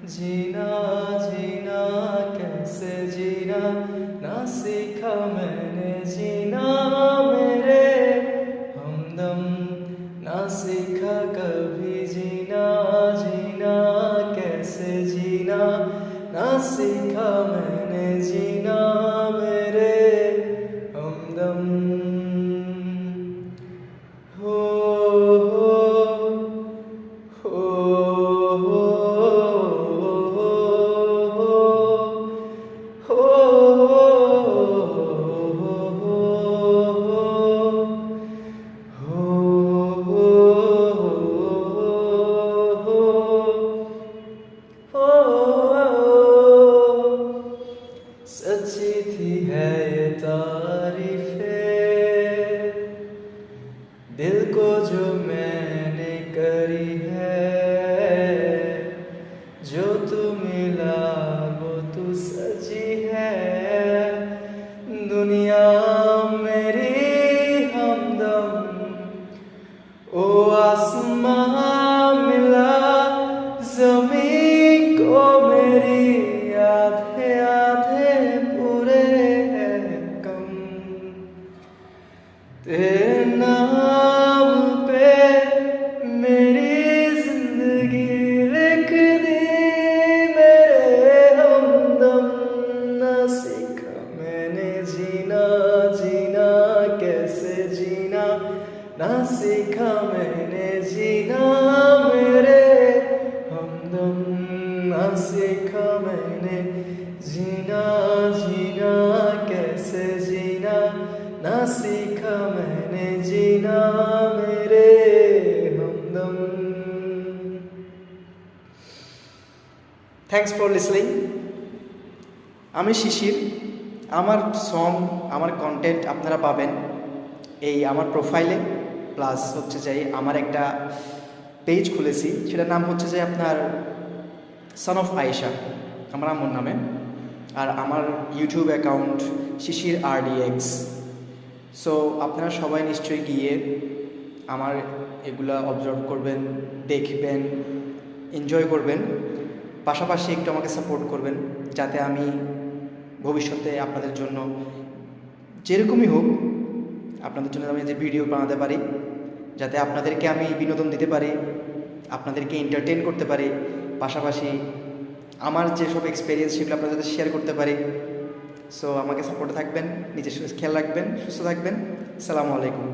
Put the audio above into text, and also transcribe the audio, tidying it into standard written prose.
जीना जीना कैसे जीना ना सीखा मैंने जीना मेरे हमदम ना सीखा कभी जीना जीना कैसे जीना ना सीखा मैंने जीना मेरे हमदम हो सच्ची थी है ये तारीफें दिल को जो मैंने करी है जो तू मिला वो तू सजी है दुनिया मेरी हमदम ओ आसमां मिला ज़मीं को मेरी आधे आधे पूरे है कम तेरे नाम पे मेरी जिंदगी लिख दी मेरे हमदम ना सीखा मैंने जीना जीना कैसे जीना ना सीखा मैंने जीना मेरे हमदम ना सीखा मैंने जीना जीना कैसे जीना ना सीखा मैंने जीना मेरे हमदम। Thanks for listening. আমি শিশির। আমার সং আমার কন্টেন্ট আপনারা পাবেন এই আমার প্রোফাইলে, প্লাস হচ্ছে যে আমার একটা পেজ খুলেছি, সেটার নাম হচ্ছে যে আপনার সন অফ আয়েশা, আমার আম্মুর নামে। আর আমার ইউটিউব অ্যাকাউন্ট শিশির RDX। সো আপনারা সবাই নিশ্চয়ই গিয়ে আমার এগুলা অবজার্ভ করবেন, দেখবেন, এনজয় করবেন, পাশাপাশি একটু আমাকে সাপোর্ট করবেন, যাতে আমি ভবিষ্যতে আপনাদের জন্য যেরকমই হোক আপনাদের জন্য আমি যে ভিডিও বানাতে পারি, যাতে আপনাদেরকে আমি বিনোদন দিতে পারি, আপনাদেরকে এন্টারটেন করতে পারি, পাশাপাশি আমার যেসব এক্সপিরিয়েন্স সেগুলো আপনাদের সাথে শেয়ার করতে পারি। সো আমাকে সাপোর্টে থাকবেন, নিজের খেয়াল রাখবেন, সুস্থ থাকবেন। আসসালামু আলাইকুম।